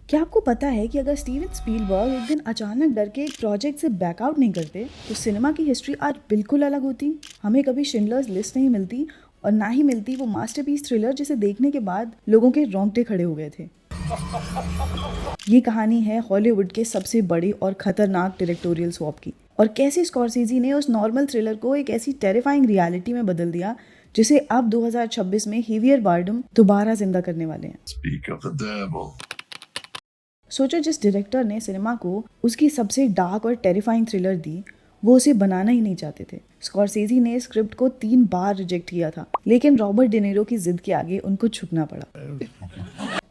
क्या आपको पता है कि अगर स्टीवन स्पीलबर्ग एक दिन अचानक डर के एक प्रोजेक्ट से बैकआउट नहीं करते तो सिनेमा की हिस्ट्री आज बिल्कुल अलग होती। हमें कभी शिंडलर्स लिस्ट नहीं मिलती और ना ही मिलती वो मास्टरपीस थ्रिलर जिसे देखने के बाद लोगों के रोंगटे खड़े हो गए थे। ये कहानी है हॉलीवुड के सबसे बड़े और खतरनाक डायरेक्टोरियल स्वैप की, और कैसे स्कॉर्सेज़ी ने उस नॉर्मल थ्रिलर को एक ऐसी टेरिफाइंग रियलिटी में बदल दिया जिसे अब 2026 में हेवियर बार्डम दोबारा जिंदा करने वाले हैं। Speak of the devil. सोचो, जिस डायरेक्टर ने सिनेमा को उसकी सबसे डार्क और टेरिफाइंग थ्रिलर दी, वो उसे बनाना ही नहीं चाहते थे। स्कॉर्सेज़ी ने स्क्रिप्ट को 3 बार रिजेक्ट किया था, लेकिन रॉबर्ट डिनीरो की जिद के आगे उनको झुकना पड़ा।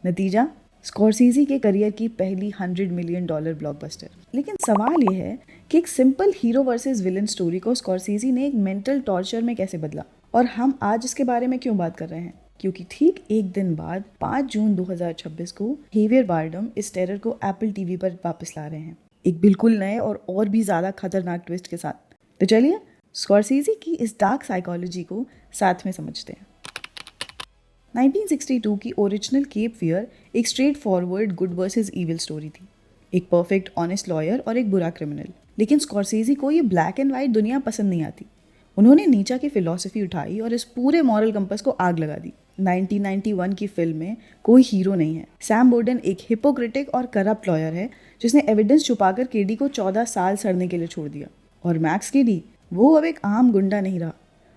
नतीजा, स्कॉर्सेज़ी के करियर की पहली $100 मिलियन ब्लॉकबस्टर। लेकिन सवाल ये है कि एक simple hero versus villain story को स्कॉर्सेज़ी ने एक मेंटल टॉर्चर में कैसे बदला, और हम आज इसके बारे में क्यों बात कर रहे हैं? क्योंकि ठीक एक दिन बाद 5 जून 2026 को हेवियर बार्डम इस टेरर को एप्पल टीवी पर वापस ला रहे हैं, एक बिल्कुल नए और भी ज्यादा खतरनाक ट्विस्ट के साथ। तो चलिए स्कॉर्सेज़ी की इस डार्क साइकोलॉजी को साथ में समझते हैं। 1962 की ओरिजिनल केप फियर एक straight forward good versus evil story थी। एक परफेक्ट ऑनेस्ट लॉयर और एक बुरा क्रिमिनल। लेकिन स्कॉर्सेज़ी को ये ब्लैक एंड वाइट दुनिया पसंद नहीं आती। उन्होंने नीचा की फिलॉसफी उठाई और इस पूरे मॉरल कंपस को आग लगा दी। 1991 की फिल्म में कोई हीरो नहीं है। सैम बोर्डन एक हिपोक्रेटिक और करप्ट लॉयर है जिसने एविडेंस छुपाकर केडी को 14 साल सड़ने के लिए छोड़ दिया। और मैक्स केडी, वो अब एक आम गुंडा नहीं रहा,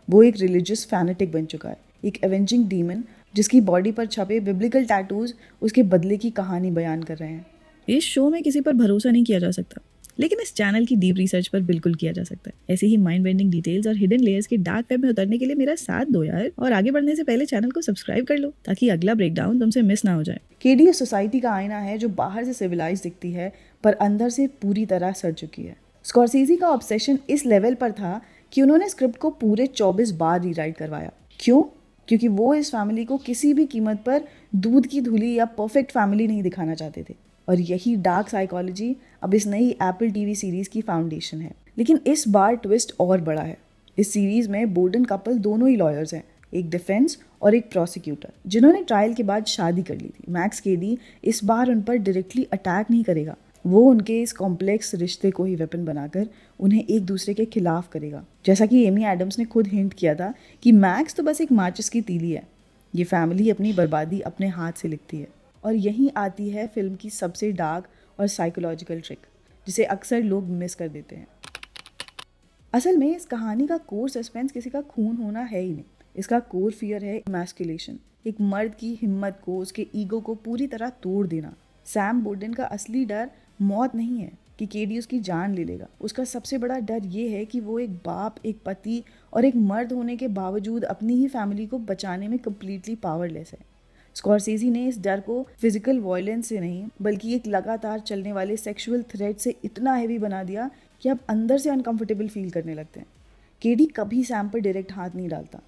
वो एक रिलीजियस फैनेटिक बन चुका है, एक एवेंजिंग डीमन जिसकी बॉडी पर छपे बिब्लिकल टैटूज उसके बदले की कहानी बयान कर रहे हैं। इस शो में किसी पर भरोसा नहीं किया जा सकता, लेकिन इस चैनल की डीप रिसर्च पर बिल्कुल किया जा सकता है। ऐसे ही माइंड बेंडिंग डिटेल्स और हिडन लेयर्स के डार्क वेब में उतरने के लिए मेरा साथ दो यार, और आगे बढ़ने से पहले चैनल को सब्सक्राइब कर लो ताकि अगला ब्रेकडाउन तुमसे मिस ना हो जाए। केडी सोसाइटी का आईना है जो बाहर से सिविलाइज दिखती है पर अंदर से पूरी तरह सड़ चुकी है। स्कॉर्सेज़ी का ऑब्सेशन इस लेवल पर था कि उन्होंने स्क्रिप्ट को पूरे 24 बार रीराइट करवाया। क्यों? क्योंकि वो इस फैमिली को किसी भी कीमत पर दूध की धुली या परफेक्ट फैमिली नहीं दिखाना चाहते थे। और यही डार्क साइकोलॉजी अब इस नई एप्पल टीवी सीरीज की फाउंडेशन है। लेकिन इस बार ट्विस्ट और बड़ा है। इस सीरीज में बोर्डन कपल दोनों ही लॉयर्स हैं, एक डिफेंस और एक प्रोसिक्यूटर, जिन्होंने ट्रायल के बाद शादी कर ली थी। मैक्स केडी इस बार उन पर डायरेक्टली अटैक नहीं करेगा, वो उनके इस कॉम्प्लेक्स रिश्ते को ही वेपन बनाकर उन्हें एक दूसरे के खिलाफ करेगा। जैसा कि एमी एडम्स ने खुद हिंट किया था कि मैक्स तो बस एक माचिस की तीली है, ये फैमिली अपनी बर्बादी अपने हाथ से लिखती है। और यहीं आती है फिल्म की सबसे डार्क और साइकोलॉजिकल ट्रिक, जिसे अक्सर लोग मिस कर देते हैं। असल में इस कहानी का कोर सस्पेंस किसी का खून होना है ही नहीं। इसका कोर फियर है इमैस्कुलेशन, एक मर्द की हिम्मत को, उसके ईगो को पूरी तरह तोड़ देना। सैम बोर्डन का असली डर मौत नहीं है कि केडी उसकी जान ले लेगा। उसका सबसे बड़ा डर ये है कि वो एक बाप, एक पति और एक मर्द होने के बावजूद अपनी ही फैमिली को बचाने में कम्प्लीटली पावरलेस है। स्कॉर्सेज़ी ने इस डर को फिजिकल वायलेंस से नहीं बल्कि एक लगातार चलने वाले सेक्सुअल थ्रेट से इतना हैवी बना दिया कि आप अंदर से अनकंफर्टेबल फील करने लगते हैं। केडी कभी सैम पर डायरेक्ट हाथ नहीं डालता,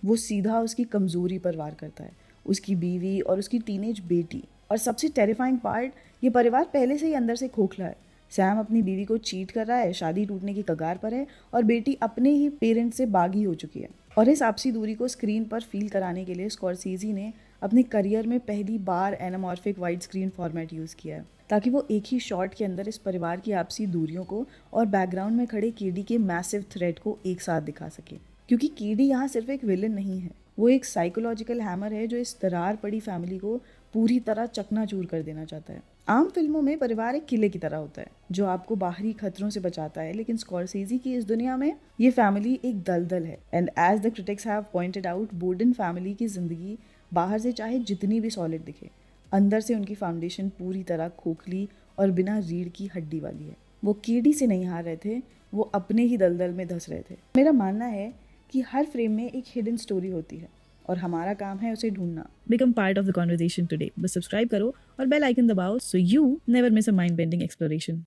वो सीधा उसकी कमजोरी पर वार करता है, उसकी बीवी और उसकी टीनेज बेटी। और सबसे टेरिफाइंग पार्ट, ये परिवार पहले से ही अंदर से खोखला है। सैम अपनी बीवी को चीट कर रहा है, शादी टूटने की कगार पर है और बेटी अपने ही पेरेंट्स से बागी हो चुकी है। और इस आपसी दूरी को स्क्रीन पर फील कराने के लिए स्कॉर्सेज़ी ने अपने करियर में पहली बार anamorphic widescreen format use किया है, ताकि वो एक ही शॉट के अंदर इस परिवार की आपसी दूरियों को और बैकग्राउंड में खड़े केडी के मैसिव थ्रेट को एक साथ दिखा सके। क्योंकि केडी यहाँ सिर्फ एक विलन नहीं है, वो एक साइकोलॉजिकल हैमर है जो इस दरार पड़ी फैमिली को पूरी तरह चकनाचूर कर देना चाहता है। आम फिल्मों में परिवार एक किले की तरह होता है जो आपको बाहरी खतरों से बचाता है, लेकिन स्कॉर्सेज़ी की इस दुनिया में ये फैमिली एक दलदल है। And as the critics have pointed out, Borden family की जिंदगी बाहर से चाहे जितनी भी सॉलिड दिखे, अंदर से उनकी फाउंडेशन पूरी तरह खोखली और बिना रीढ़ की हड्डी वाली है। वो केडी से नहीं हार रहे थे, वो अपने ही दलदल में धंस रहे थे। मेरा मानना है कि हर फ्रेम में एक हिडन स्टोरी होती है और हमारा काम है उसे ढूंढना। Become part of the conversation today. बस सब्सक्राइब करो और बेल आइकन दबाओ so you never miss a mind bending exploration.